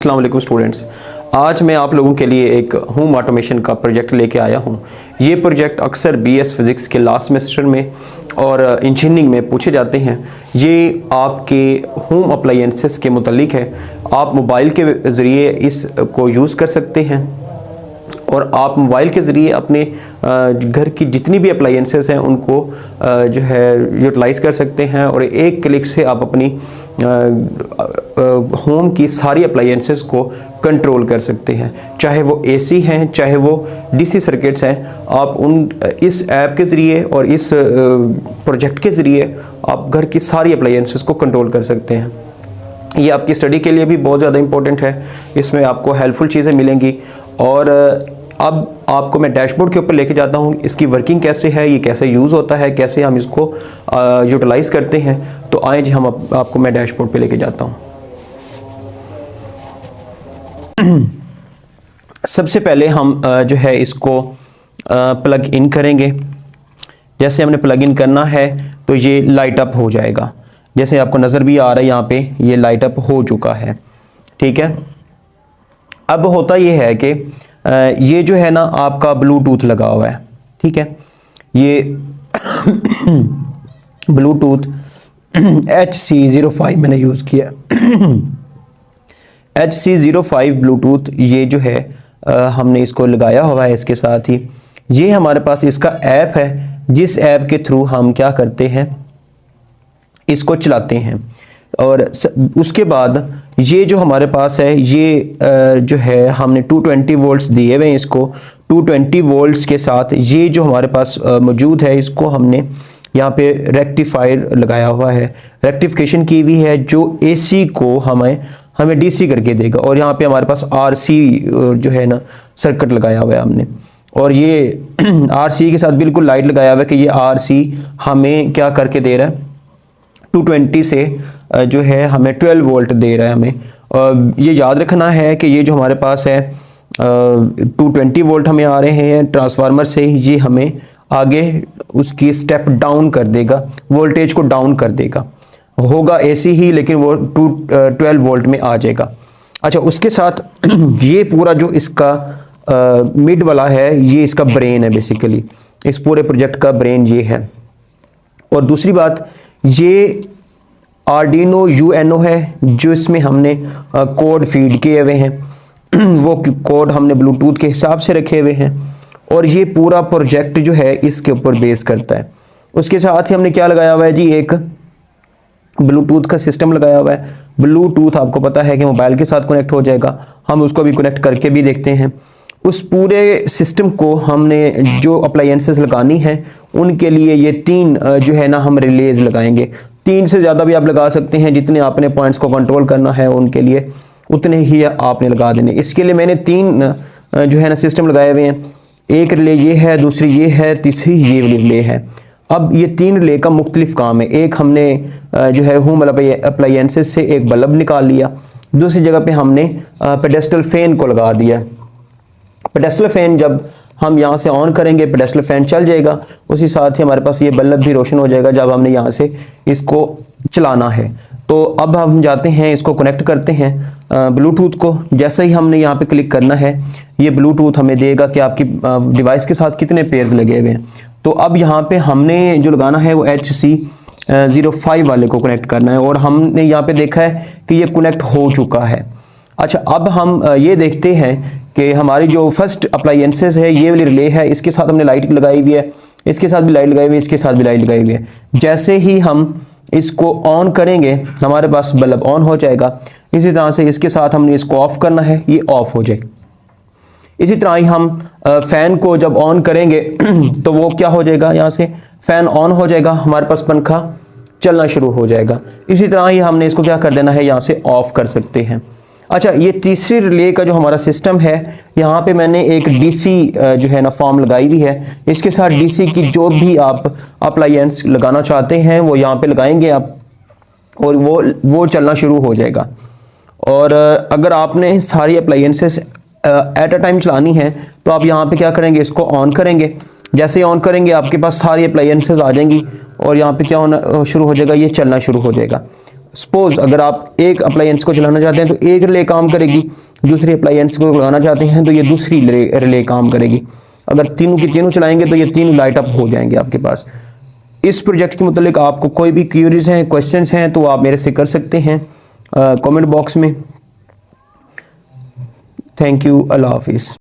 अस्सलाम वालेकुम स्टूडेंट्स। आज मैं आप लोगों के लिए एक होम ऑटोमेशन का प्रोजेक्ट लेके आया हूँ। ये प्रोजेक्ट अक्सर बीएस फिज़िक्स के लास्ट सेमेस्टर में और इंजीनियरिंग में पूछे जाते हैं। ये आपके होम अप्लायंसेस के मुतालिक है। आप मोबाइल के ज़रिए इसको यूज़ कर सकते हैं और आप मोबाइल के ज़रिए अपने घर की जितनी भी अप्लायंसेस हैं उनको जो है यूटिलाइज़ कर सकते हैं और एक क्लिक से आप अपनी होम की सारी अप्लायंसेस को कंट्रोल कर सकते हैं। चाहे वो एसी हैं, चाहे वो डीसी सर्किट्स हैं, आप इस ऐप के ज़रिए और इस प्रोजेक्ट के ज़रिए आप घर की सारी अप्लायंसेस को कंट्रोल कर सकते हैं। ये आपकी स्टडी के लिए भी बहुत ज़्यादा इम्पोर्टेंट है। इसमें आपको हेल्पफुल चीज़ें मिलेंगी। और अब आपको मैं डैशबोर्ड के ऊपर लेके जाता हूँ, इसकी वर्किंग कैसे है, ये कैसे यूज़ होता है, कैसे हम इसको यूटिलाइज़ करते हैं। तो आए जी हम आपको मैं डैशबोर्ड पे लेके जाता हूँ। सबसे पहले हम जो है इसको प्लग इन करेंगे। जैसे हमने प्लग इन करना है तो ये लाइट अप हो जाएगा। जैसे आपको नज़र भी आ रहा है यहाँ पे ये लाइट अप हो चुका है। ठीक है, अब होता ये है कि ये जो है ना आपका ब्लूटूथ लगा हुआ है। ठीक है, ये ब्लूटूथ HC05 मैंने यूज़ किया। HC05 ब्लूटूथ ये जो है हमने इसको लगाया हुआ है। इसके साथ ही ये हमारे पास इसका ऐप है, जिस ऐप के थ्रू हम क्या करते हैं, इसको चलाते हैं। और उसके बाद ये जो हमारे पास है ये जो है हमने 220 वोल्ट्स दिए हुए हैं इसको। 220 वोल्ट्स के साथ ये जो हमारे पास मौजूद है, इसको हमने यहाँ पे रेक्टिफायर लगाया हुआ है, रेक्टिफिकेशन की हुई है, जो एसी को हमें डीसी करके देगा। और यहाँ पे हमारे पास आरसी जो है ना सर्किट लगाया हुआ है हमने। और ये आरसी के साथ बिल्कुल लाइट लगाया हुआ है कि ये आरसी हमें क्या करके दे रहा है, 220 से जो है हमें 12 वोल्ट दे रहा है हमें। ये याद रखना है कि ये जो हमारे पास है 220 वोल्ट हमें आ रहे हैं ट्रांसफार्मर से, ये हमें आगे उसकी स्टेप डाउन कर देगा, वोल्टेज को डाउन कर देगा। होगा एसी ही लेकिन वो 12 वोल्ट में आ जाएगा। अच्छा, उसके साथ ये पूरा जो इसका मिड वाला है ये इसका ब्रेन है। बेसिकली इस पूरे प्रोजेक्ट का ब्रेन ये है। और दूसरी बात, ये आर्डिनो यूएनओ है जो इसमें हमने कोड फीड किए हुए हैं। वो कोड हमने ब्लूटूथ के हिसाब से रखे हुए हैं और ये पूरा प्रोजेक्ट जो है इसके ऊपर बेस करता है। उसके साथ ही हमने क्या लगाया हुआ है जी, एक ब्लूटूथ का सिस्टम लगाया हुआ है। ब्लूटूथ आपको पता है कि मोबाइल के साथ कनेक्ट हो जाएगा, हम उसको भी कनेक्ट करके भी देखते हैं। उस पूरे सिस्टम को हमने जो अप्लायंसेस लगानी है उनके लिए ये 3 जो है ना हम रिलेज लगाएंगे। 3 से ज़्यादा भी आप लगा सकते हैं, जितने आपने पॉइंट्स को कंट्रोल करना है उनके लिए उतने ही आपने लगा देने। इसके लिए मैंने 3 जो है ना सिस्टम लगाए हुए हैं। एक रिले ये है, दूसरी ये है, तीसरी ये रिले है। अब ये 3 रिले का मुख्तलिफ काम है। एक हमने जो है होम अप्लायंसेस से एक बल्ब निकाल लिया, दूसरी जगह पे हमने पेडेस्टल फैन को लगा दिया। पेडेस्टल फैन जब हम यहाँ से ऑन करेंगे पेडेस्टल फैन चल जाएगा, उसी साथ ही हमारे पास ये बल्ब भी रोशन हो जाएगा जब हमने यहाँ से इसको चलाना है। तो अब हम जाते हैं, इसको कनेक्ट करते हैं ब्लूटूथ को। जैसे ही हमने यहाँ पे क्लिक करना है ये ब्लूटूथ हमें देगा कि आपकी डिवाइस के साथ कितने पेयर्स लगे हुए हैं। तो अब यहाँ पे हमने जो लगाना है वो HC05 वाले को कनेक्ट करना है और हमने यहाँ पे देखा है कि ये कनेक्ट हो चुका है। अच्छा, अब हम ये देखते हैं कि हमारी जो फर्स्ट अप्लायंसेस है ये वाली रिले है, इसके साथ हमने लाइट लगाई हुई है, इसके साथ भी लाइट लगाई हुई है, इसके साथ भी लाइट लगाई हुई है। जैसे ही हम इसको ऑन करेंगे हमारे पास बल्ब ऑन हो जाएगा। इसी तरह से इसके साथ हमने इसको ऑफ करना है, ये ऑफ हो जाएगा। इसी तरह ही हम फैन को जब ऑन करेंगे तो वो क्या हो जाएगा, यहाँ से फैन ऑन हो जाएगा, हमारे पास पंखा चलना शुरू हो जाएगा। इसी तरह ही हमने इसको क्या कर देना है, यहाँ से ऑफ कर सकते हैं। अच्छा, ये तीसरी रिले का जो हमारा सिस्टम है, यहाँ पे मैंने एक डीसी जो है ना फॉर्म लगाई हुई है। इसके साथ डीसी की जो भी आप अप्लायंस लगाना चाहते हैं वो यहाँ पे लगाएंगे आप और वो चलना शुरू हो जाएगा। और अगर आपने सारी अप्लायंसेस एट अ टाइम चलानी है तो आप यहाँ पे क्या करेंगे, इसको ऑन करेंगे। जैसे ही ऑन करेंगे आपके पास सारी अप्लायंसेस आ जाएंगी और यहाँ पे क्या होना शुरू हो जाएगा, ये चलना शुरू हो जाएगा। सपोज अगर आप एक अप्लायंस को चलाना चाहते हैं तो एक रिले काम करेगी, दूसरी अप्लायंस को लगाना चाहते हैं तो ये दूसरी रिले काम करेगी। अगर तीनों की तीनों चलाएंगे तो ये तीनों लाइट अप हो जाएंगे आपके पास। इस प्रोजेक्ट के मुतालिक आपको कोई भी क्यूरीज हैं, क्वेश्चंस हैं तो आप मेरे से कर सकते हैं कमेंट बॉक्स में। थैंक यू, अल्लाह हाफिज़।